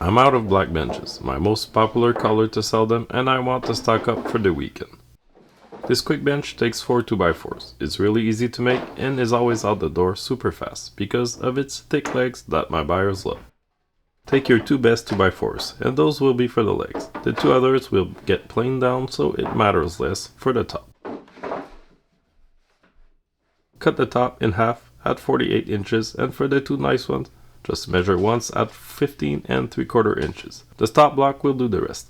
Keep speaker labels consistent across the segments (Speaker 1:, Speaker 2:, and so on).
Speaker 1: I'm out of black benches, my most popular color to sell them, and I want to stock up for the weekend. This quick bench takes 4 2x4s. It's really easy to make and is always out the door super fast because of its thick legs that my buyers love. Take your 2 best 2x4s, and those will be for the legs. The 2 others will get planed down so it matters less for the top. Cut the top in half at 48 inches, and for the 2 nice ones, just measure once at 15 and 3/4 inches. The stop block will do the rest.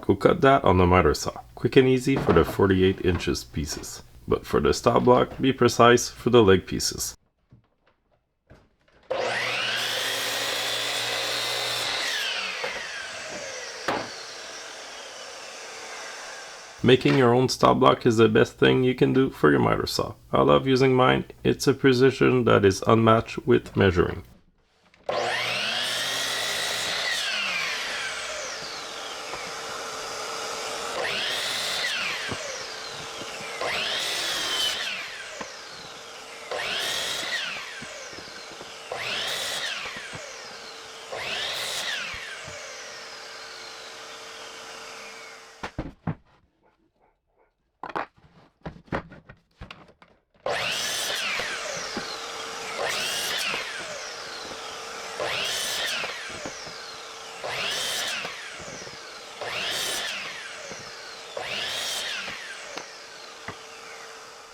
Speaker 1: Go cut that on the miter saw. Quick and easy for the 48 inches pieces. But for the stop block, be precise for the leg pieces. Making your own stop block is the best thing you can do for your miter saw. I love using mine. It's a precision that is unmatched with measuring.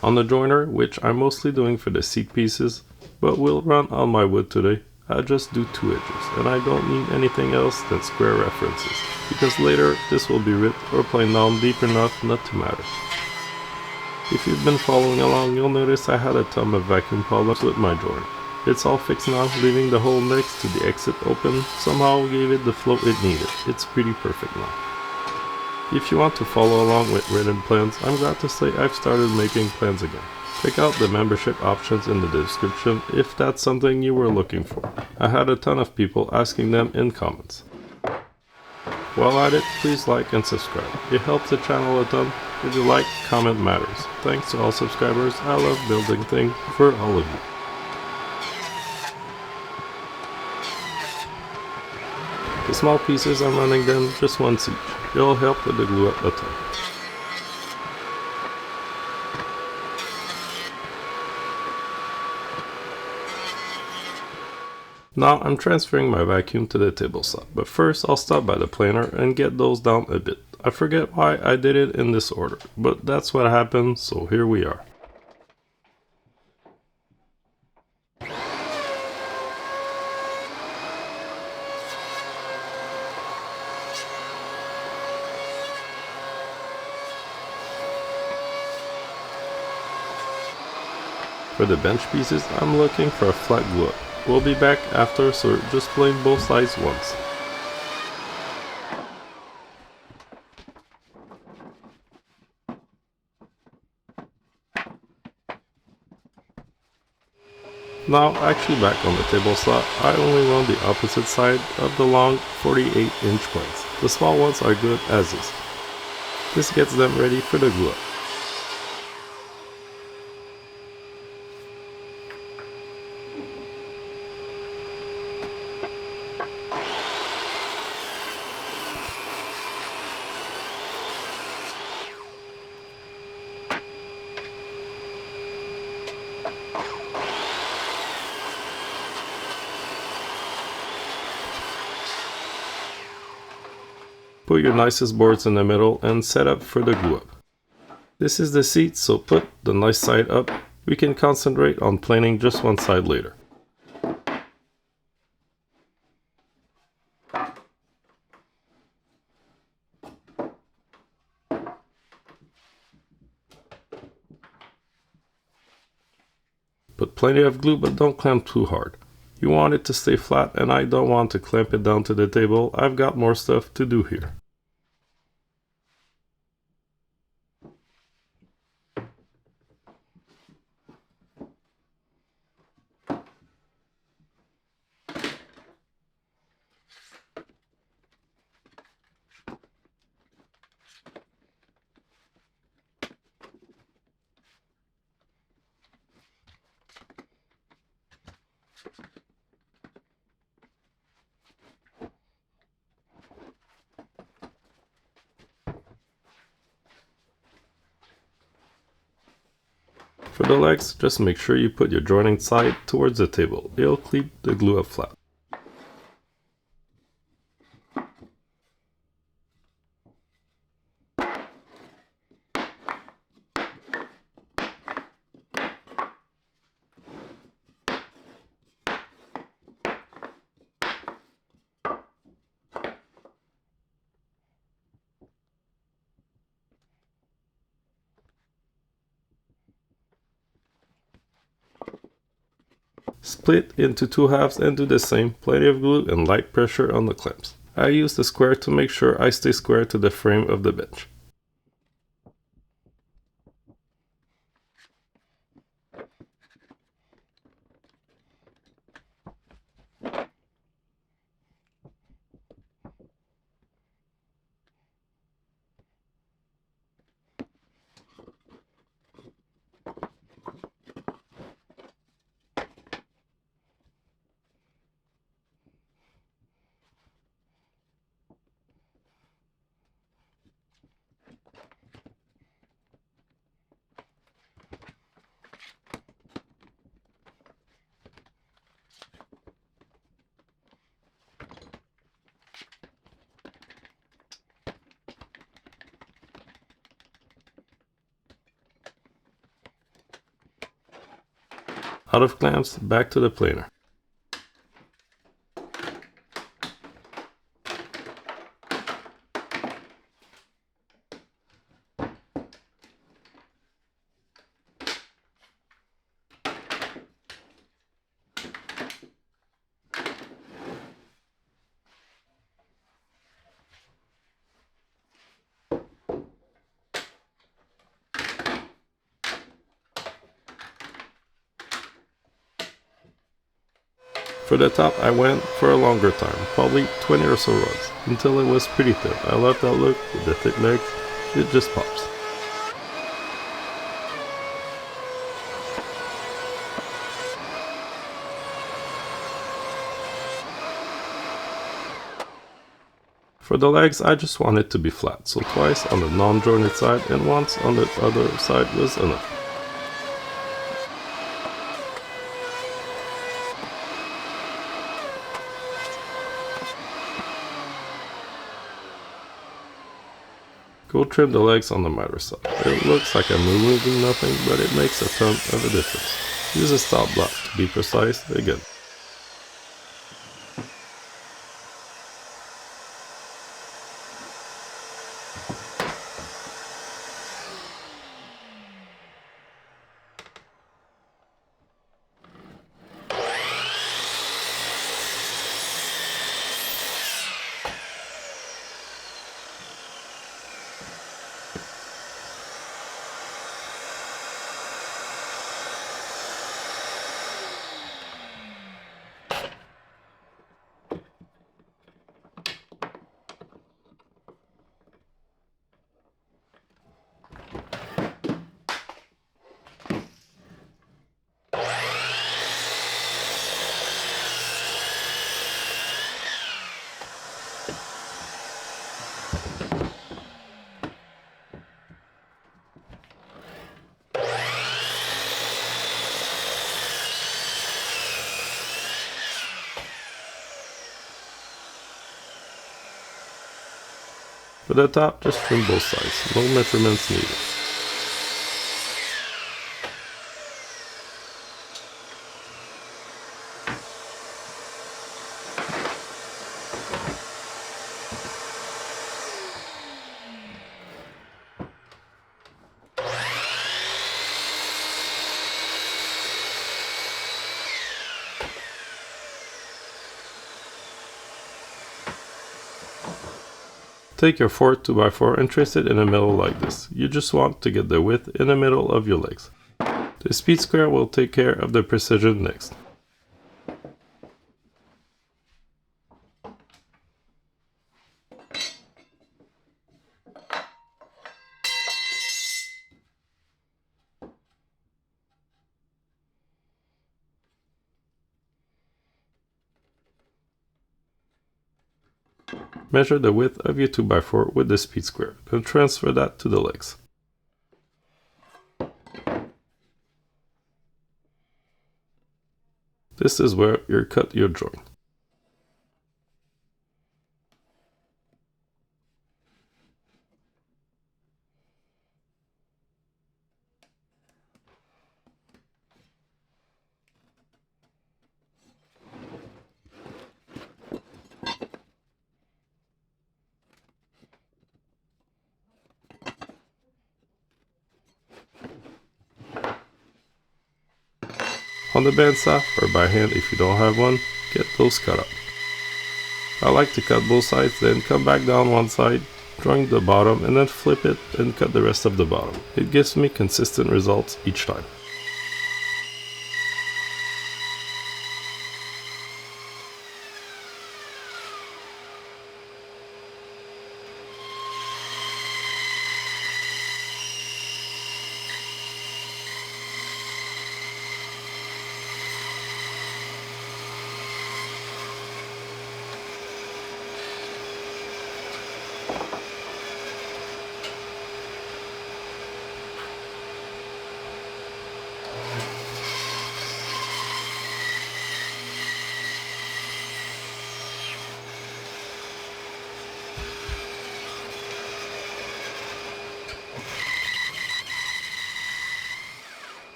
Speaker 1: On the joiner, which I'm mostly doing for the seat pieces, but will run on my wood today, I just do 2 edges, and I don't need anything else than square references, because later this will be ripped or planed down deep enough not to matter. If you've been following along, you'll notice I had a ton of vacuum problems with my joiner. It's all fixed now, leaving the hole next to the exit open somehow gave it the flow it needed. It's pretty perfect now. If you want to follow along with written plans, I'm glad to say I've started making plans again. Check out the membership options in the description if that's something you were looking for. I had a ton of people asking them in comments. While at it, please like and subscribe. It helps the channel a ton. If you like, comment matters. Thanks to all subscribers, I love building things for all of you. The small pieces I'm running them just once each. It'll help with the glue up a ton. Now I'm transferring my vacuum to the table saw, but first I'll stop by the planer and get those down a bit. I forget why I did it in this order, but that's what happened, so here we are. For the bench pieces, I'm looking for a flat glue up. We'll be back after, so just plane both sides once. Now, actually back on the table saw, I only run the opposite side of the long 48-inch planes. The small ones are good as is. This gets them ready for the glue up. Put your nicest boards in the middle and set up for the glue up. This is the seat, so put the nice side up. We can concentrate on planing just one side later. Put plenty of glue, but don't clamp too hard. You want it to stay flat, and I don't want to clamp it down to the table. I've got more stuff to do here. the legs, just make sure you put your joining side towards the table. It'll keep the glue up flat. Split into 2 halves and do the same, plenty of glue and light pressure on the clamps. I use the square to make sure I stay square to the frame of the bench. Out of clamps, back to the planer. For the top, I went for a longer time, probably 20 or so rods, until it was pretty thin. I love that look with the thick legs, it just pops. For the legs, I just want it to be flat, so twice on the non-jointed side and once on the other side was enough. Go trim the legs on the miter side. It looks like I'm removing nothing, but it makes a ton of a difference. Use a stop block to be precise again. For the top, just trim both sides, no measurements needed. Take your 4 2x4 and trace it in the middle like this. You just want to get the width in the middle of your legs. The speed square will take care of the precision next. Measure the width of your 2x4 with the speed square, then transfer that to the legs. This is where you cut your joint. On the bandsaw, or by hand if you don't have one, get those cut up. I like to cut both sides, then come back down one side, drawing the bottom, and then flip it and cut the rest of the bottom. It gives me consistent results each time.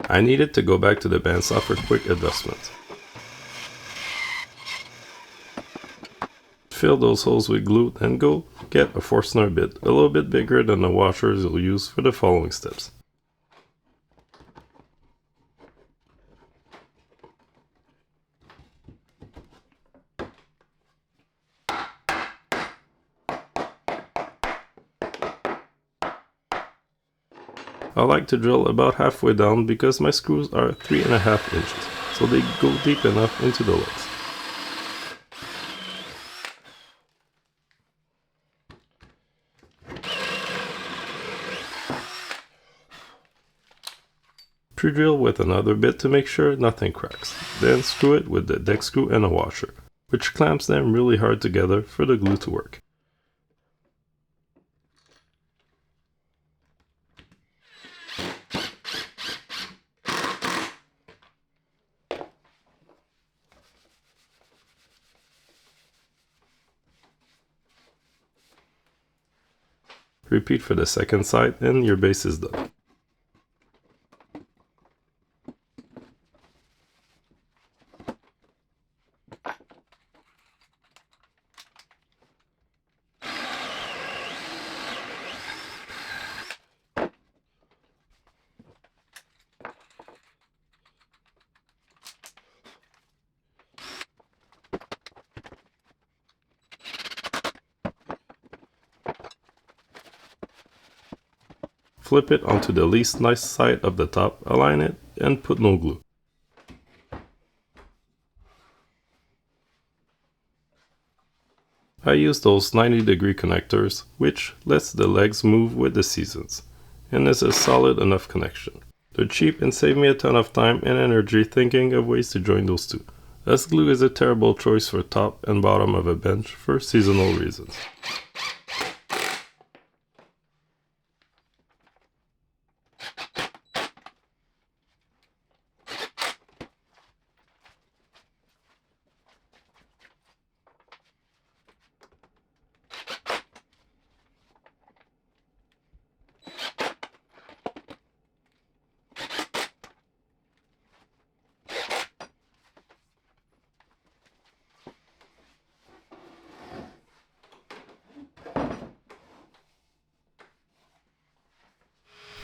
Speaker 1: I needed to go back to the bandsaw for quick adjustments. Fill those holes with glue and go get a Forstner bit, a little bit bigger than the washers you'll use for the following steps. I like to drill about halfway down because my screws are 3.5 inches, so they go deep enough into the legs. Pre-drill with another bit to make sure nothing cracks. Then screw it with the deck screw and a washer, which clamps them really hard together for the glue to work. Repeat for the second side and your base is done. Flip it onto the least nice side of the top, align it, and put no glue. I use those 90-degree connectors, which lets the legs move with the seasons, and is a solid enough connection. They're cheap and save me a ton of time and energy thinking of ways to join those two, as glue is a terrible choice for top and bottom of a bench for seasonal reasons.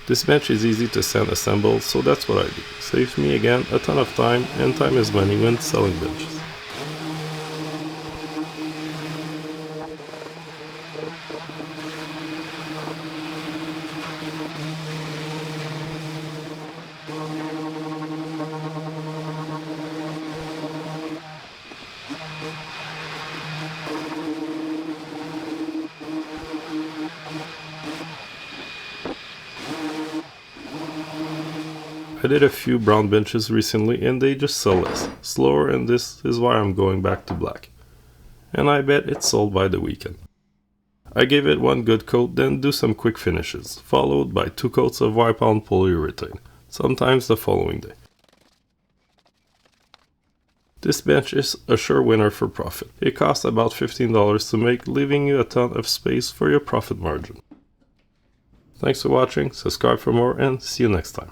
Speaker 1: This bench is easy to sand assemble, so that's what I do. Saves me again a ton of time, and time is money when selling benches. I did a few brown benches recently and they just sell less, slower, and this is why I'm going back to black. And I bet it's sold by the weekend. I gave it one good coat, then do some quick finishes, followed by 2 coats of wipe-on polyurethane, sometimes the following day. This bench is a sure winner for profit. It costs about $15 to make, leaving you a ton of space for your profit margin. Thanks for watching, subscribe for more, and see you next time.